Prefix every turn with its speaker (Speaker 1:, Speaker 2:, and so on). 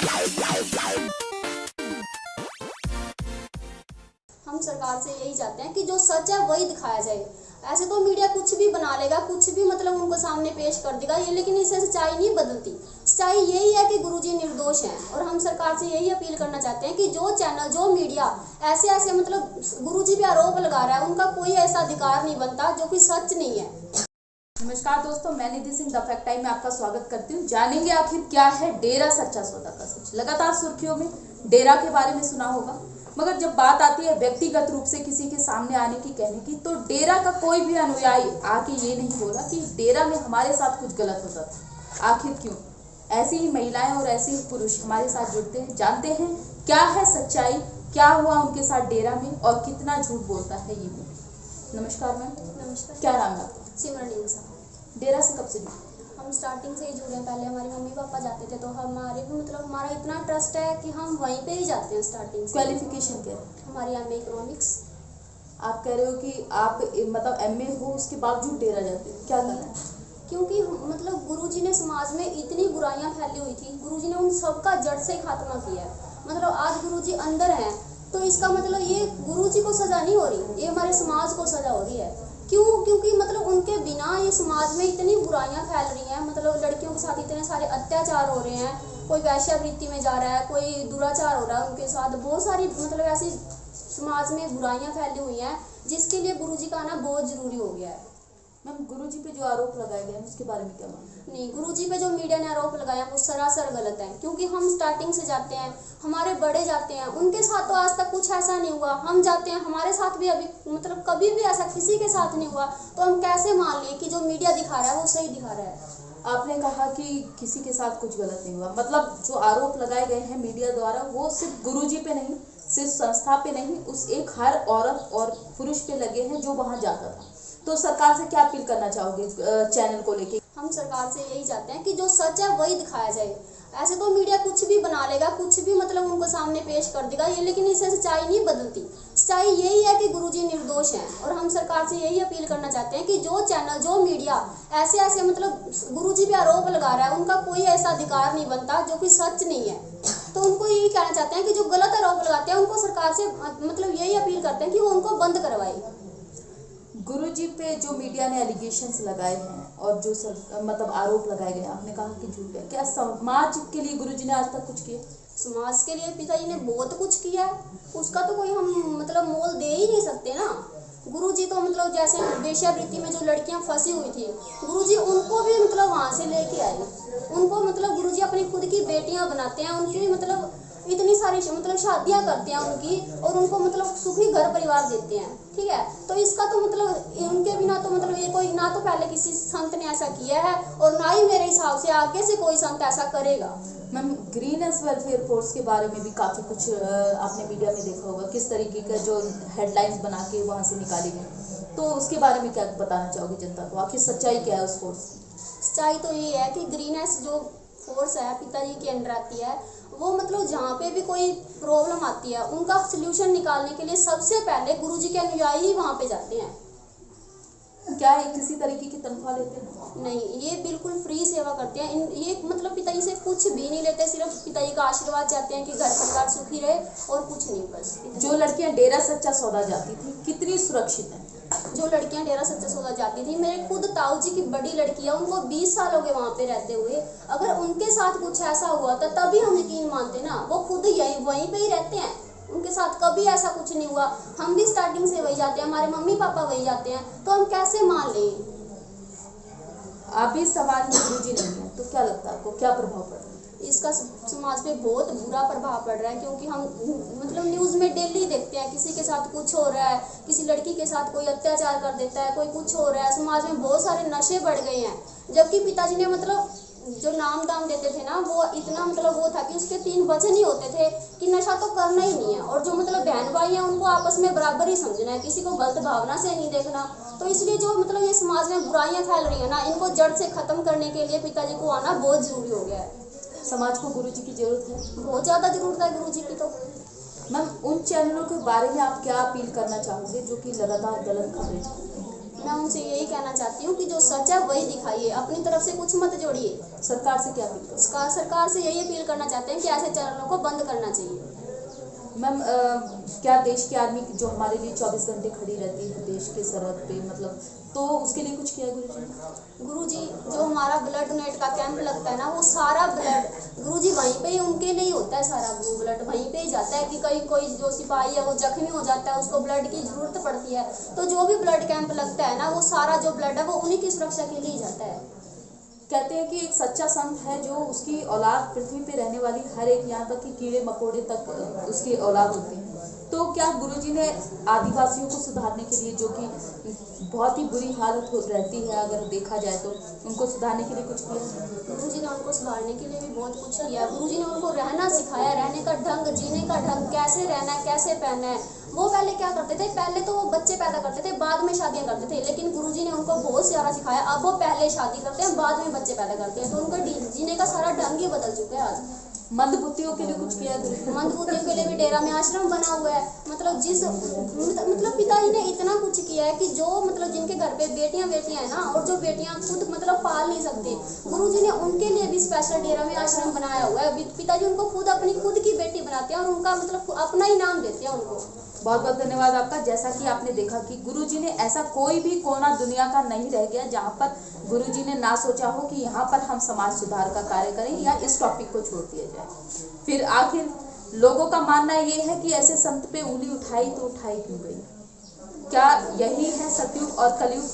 Speaker 1: हम सरकार से यही चाहते हैं कि जो सच है वही दिखाया जाए। ऐसे तो मीडिया कुछ भी बना लेगा, कुछ भी मतलब उनको सामने पेश कर देगा ये, लेकिन इससे सच्चाई नहीं बदलती। सच्चाई यही है कि गुरुजी निर्दोष हैं, और हम सरकार से यही अपील करना चाहते हैं कि जो चैनल, जो मीडिया ऐसे मतलब गुरुजी पे आरोप लगा रहा है, उनका कोई ऐसा अधिकार नहीं बनता जो कि सच नहीं है।
Speaker 2: नमस्कार दोस्तों, मैं निधि सिंह द फैक्ट टाइम में आपका स्वागत करती हूँ। जानेंगे आखिर क्या है डेरा सच्चा सौदा का सच। लगातार सुर्खियों में डेरा के बारे में सुना होगा, मगर जब बात आती है व्यक्तिगत रूप से किसी के सामने आने की, कहने की, तो डेरा का कोई भी अनुयायी आके ये नहीं बोला कि डेरा में हमारे साथ कुछ गलत होता था। आखिर क्यों? ऐसी ही महिलाएं और ऐसे ही पुरुष हमारे साथ जुड़ते हैं। जानते हैं क्या है सच्चाई, क्या हुआ उनके साथ डेरा में और कितना झूठ बोलता है ये भी। नमस्कार मैम।
Speaker 1: नमस्कार।
Speaker 2: क्या नाम है आपका?
Speaker 1: सिमरन।
Speaker 2: डेरा से कब से जुड़े?
Speaker 1: हम स्टार्टिंग से ही जुड़े हैं। पहले हमारे मम्मी पापा जाते थे, तो हमारे भी मतलब हमारा इतना ट्रस्ट है कि हम वहीं पे ही जाते हैं स्टार्टिंग से।
Speaker 2: क्वालिफिकेशन क्या है?
Speaker 1: हमारी MA इकोनॉमिक्स।
Speaker 2: आप कह रहे हो कि आप मतलब MA हो, उसके बावजूद डेरा जाते हो, क्या करना है?
Speaker 1: क्योंकि मतलब गुरुजी ने समाज में इतनी बुराइयां फैली हुई थी, गुरुजी ने उन सबका जड़ से खात्मा किया है। मतलब आज गुरुजी अंदर हैं, तो इसका मतलब ये गुरुजी को सजा नहीं हो रही, ये हमारे समाज को सजा हो रही है। क्यों? क्योंकि मतलब उनके बिना ये समाज में इतनी बुराइयां फैल रही हैं। मतलब लड़कियों के साथ इतने सारे अत्याचार हो रहे हैं, कोई वैश्यावृत्ति में जा रहा है, कोई दुराचार हो रहा है उनके साथ, बहुत सारी मतलब ऐसी समाज में बुराइयां फैली हुई हैं, जिसके लिए गुरुजी का आना बहुत जरूरी हो गया है।
Speaker 2: मैम, गुरुजी पे जो आरोप लगाए गए हैं उसके बारे में क्या मानते हैं?
Speaker 1: नहीं, गुरुजी पे जो मीडिया ने आरोप लगाया वो सरासर गलत है। क्योंकि हम स्टार्टिंग से जाते हैं, हमारे बड़े जाते हैं, उनके साथ तो आज तक कुछ ऐसा नहीं हुआ। हम जाते हैं, हमारे साथ भी अभी मतलब कभी भी ऐसा किसी के साथ नहीं हुआ, तो हम कैसे मान लें कि जो मीडिया दिखा रहा है वो सही दिखा रहा है।
Speaker 2: आपने कहा कि किसी के साथ कुछ गलत नहीं हुआ, मतलब जो आरोप लगाए गए हैं मीडिया द्वारा वो सिर्फ गुरुजी पे नहीं, सिर्फ संस्था पे नहीं, उस एक हर औरत और पुरुष पे लगे हैं जो वहां जाता था। तो सरकार से क्या अपील करना चाहोगे चैनल को लेके?
Speaker 1: हम सरकार से यही चाहते हैं कि जो सच है वही दिखाया जाए। ऐसे तो मीडिया कुछ भी बना लेगा, कुछ भी मतलब उनको सामने पेश कर देगा ये, लेकिन इससे सच्चाई नहीं बदलती। सच्चाई यही है कि गुरुजी निर्दोष हैं, और हम सरकार से यही अपील करना चाहते हैं कि जो चैनल, जो मीडिया ऐसे मतलब गुरुजी पे आरोप लगा रहा है, उनका कोई ऐसा अधिकार नहीं बनता जो कि सच नहीं है। तो उनको यही कहना चाहते हैं कि जो गलत आरोप लगाते हैं उनको सरकार से मतलब यही अपील करते हैं कि वो उनको बंद करवाए।
Speaker 2: गुरुजी पे जो मीडिया ने एलिगेशंस लगाए हैं और जो मतलब आरोप लगाए गए, आपने कहा कि झूठ है, क्या समाज के लिए गुरुजी ने आज तक कुछ किया?
Speaker 1: समाज के लिए पिताजी ने बहुत कुछ किया है, उसका तो कोई हम मतलब मोल दे ही नहीं सकते ना। गुरुजी तो मतलब जैसे वेश्यावृत्ति में जो लड़कियां फंसी हुई थी, गुरुजी उनको भी मतलब वहां से लेके आए। उनको मतलब गुरुजी अपनी खुद की बेटियां बनाते हैं, उनकी मतलब इतनी सारी मतलब शादियां करते हैं उनकी, और उनको मतलब सुखी घर परिवार देते हैं। ठीक है, तो इसका तो मतलब उनके बिना तो मतलब ये कोई ना तो पहले किसी संत ने ऐसा किया है, और ना ही मेरे हिसाब से आगे से कोई संत ऐसा करेगा।
Speaker 2: मैम, ग्रीनेस वेलफेयर फोर्स के बारे में भी काफ़ी कुछ आपने मीडिया में देखा होगा, किस तरीके का जो हेडलाइंस बना के वहाँ से निकाली गई, तो उसके बारे में क्या बताना चाहोगे जनता को? आखिर सच्चाई क्या है उस फोर्स की?
Speaker 1: सच्चाई तो ये है कि ग्रीनेस जो फोर्स है पिताजी के अंडर आती है, वो मतलब जहाँ पे भी कोई प्रॉब्लम आती है उनका सोल्यूशन निकालने के लिए सबसे पहले गुरुजी के अनुयायी ही वहाँ पे जाते हैं।
Speaker 2: क्या ये किसी तरीके की तनख्वाह लेते हैं?
Speaker 1: नहीं, ये बिल्कुल फ्री सेवा करते हैं। ये मतलब पिताजी से कुछ भी नहीं लेते, सिर्फ पिताजी का आशीर्वाद चाहते हैं कि घर परिवार सुखी रहे, और कुछ नहीं बस।
Speaker 2: जो लड़कियां डेरा सच्चा सौदा जाती थी कितनी सुरक्षित हैं?
Speaker 1: जो लड़कियां डेरा सच्चा सौदा जाती थी, मेरे खुद ताऊ जी की बड़ी लड़की है, उनको 20 साल हो गए वहाँ पे रहते हुए। अगर उनके साथ कुछ ऐसा हुआ था तभी हम यकीन मानते ना, वो खुद यही वहीं पे ही रहते हैं, उनके साथ कभी ऐसा कुछ नहीं हुआ। हम भी स्टार्टिंग से वही जाते हैं, हमारे मम्मी पापा वही जाते हैं, तो हम कैसे मान लें?
Speaker 2: अभी समाज में गुरुजी नहीं है तो क्या लगता है आपको, क्या प्रभाव पड़ रहा है?
Speaker 1: इसका समाज पे बहुत बुरा प्रभाव पड़ रहा है, क्योंकि हम मतलब न्यूज़ में डेली देखते हैं किसी के साथ कुछ हो रहा है, किसी लड़की के साथ कोई अत्याचार कर देता है, कोई कुछ हो रहा है। समाज में बहुत सारे नशे बढ़ गए हैं, जबकि पिताजी ने मतलब जो नाम दाम देते थे ना, वो इतना मतलब वो था कि उसके 3 वचन ही होते थे कि नशा तो करना ही नहीं है, और जो मतलब बहन भाई हैं उनको आपस में बराबर ही समझना है, किसी को गलत भावना से नहीं देखना। तो इसलिए जो मतलब ये समाज में बुराइयां फैल रही है ना, इनको जड़ से खत्म करने के लिए पिताजी को आना बहुत जरूरी हो गया है।
Speaker 2: समाज को गुरुजी की जरूरत है,
Speaker 1: बहुत ज़्यादा जरूरत है गुरुजी की। तो
Speaker 2: मैम, उन चैनलों के बारे में आप क्या अपील करना चाहोगे जो कि लगातार गलत खबरें?
Speaker 1: मैं उनसे यही कहना चाहती हूँ कि जो सच है वही दिखाइए, अपनी तरफ से कुछ मत जोड़िए।
Speaker 2: सरकार से क्या अपील करें?
Speaker 1: सरकार से यही अपील करना चाहते हैं कि ऐसे चैनलों को बंद करना चाहिए।
Speaker 2: मैम, क्या देश की आर्मी जो हमारे लिए 24 घंटे खड़ी रहती है देश के सरहद पे, मतलब तो उसके लिए कुछ किया है गुरुजी ने?
Speaker 1: गुरुजी, जो हमारा ब्लड डोनेट का कैंप लगता है ना, वो सारा ब्लड गुरुजी वहीं पे ही उनके लिए ही होता है। सारा वो ब्लड वहीं पे ही जाता है कि कहीं कोई जो सिपाही है वो जख्मी हो जाता है, उसको ब्लड की जरूरत पड़ती है, तो जो भी ब्लड कैंप लगता है ना, वो सारा जो ब्लड है वो उन्हीं की सुरक्षा के लिए ही जाता है।
Speaker 2: कहते हैं कि एक सच्चा संत है जो उसकी औलाद पृथ्वी पे रहने वाली हर एक, यहाँ तक कि कीड़े मकोड़े तक उसकी औलाद होती है। तो क्या गुरुजी ने आदिवासियों को सुधारने के लिए, जो कि बहुत ही बुरी हालत हो रहती है अगर देखा जाए तो, उनको सुधारने के लिए कुछ किया?
Speaker 1: गुरुजी ने उनको सुधारने के लिए भी बहुत कुछ किया। गुरुजी ने उनको रहना सिखाया, रहने का ढंग, जीने का ढंग, कैसे रहना है, कैसे पहनना है। वो पहले क्या करते थे, पहले तो वो बच्चे पैदा करते थे, बाद में शादियां करते थे, लेकिन गुरुजी ने उनको बहुत सारा सिखाया। अब वो पहले शादी करते हैं, बाद में बच्चे पैदा करते हैं, तो उनका जीने का सारा ढंग ही बदल चुका है आज।
Speaker 2: मंदबुद्धियों के लिए कुछ किया?
Speaker 1: मंदबुद्धियों के लिए भी डेरा में आश्रम बना हुआ है। मतलब पिताजी ने इतना कुछ किया है कि जो मतलब जिनके घर पे बेटियां है ना, और जो बेटियां खुद मतलब पाल नहीं सकती, गुरुजी ने उनके लिए भी स्पेशल डेरा में आश्रम बनाया हुआ है। पिताजी उनको अपनी खुद की बेटी बनाते हैं और उनका मतलब अपना ही नाम देते हैं उनको।
Speaker 2: बहुत बहुत धन्यवाद आपका। जैसा कि आपने देखा कि गुरुजी ने ऐसा कोई भी कोना दुनिया का नहीं रह गया जहाँ पर गुरुजी ने ना सोचा हो कि यहाँ पर हम समाज सुधार का कार्य करें या इस टॉपिक को छोड़ दिया जाए। फिर आखिर लोगों का मानना ये है कि ऐसे संत पे उंगली उठाई तो उठाई क्यों गई? क्या यही है सतयुग और कलयुग?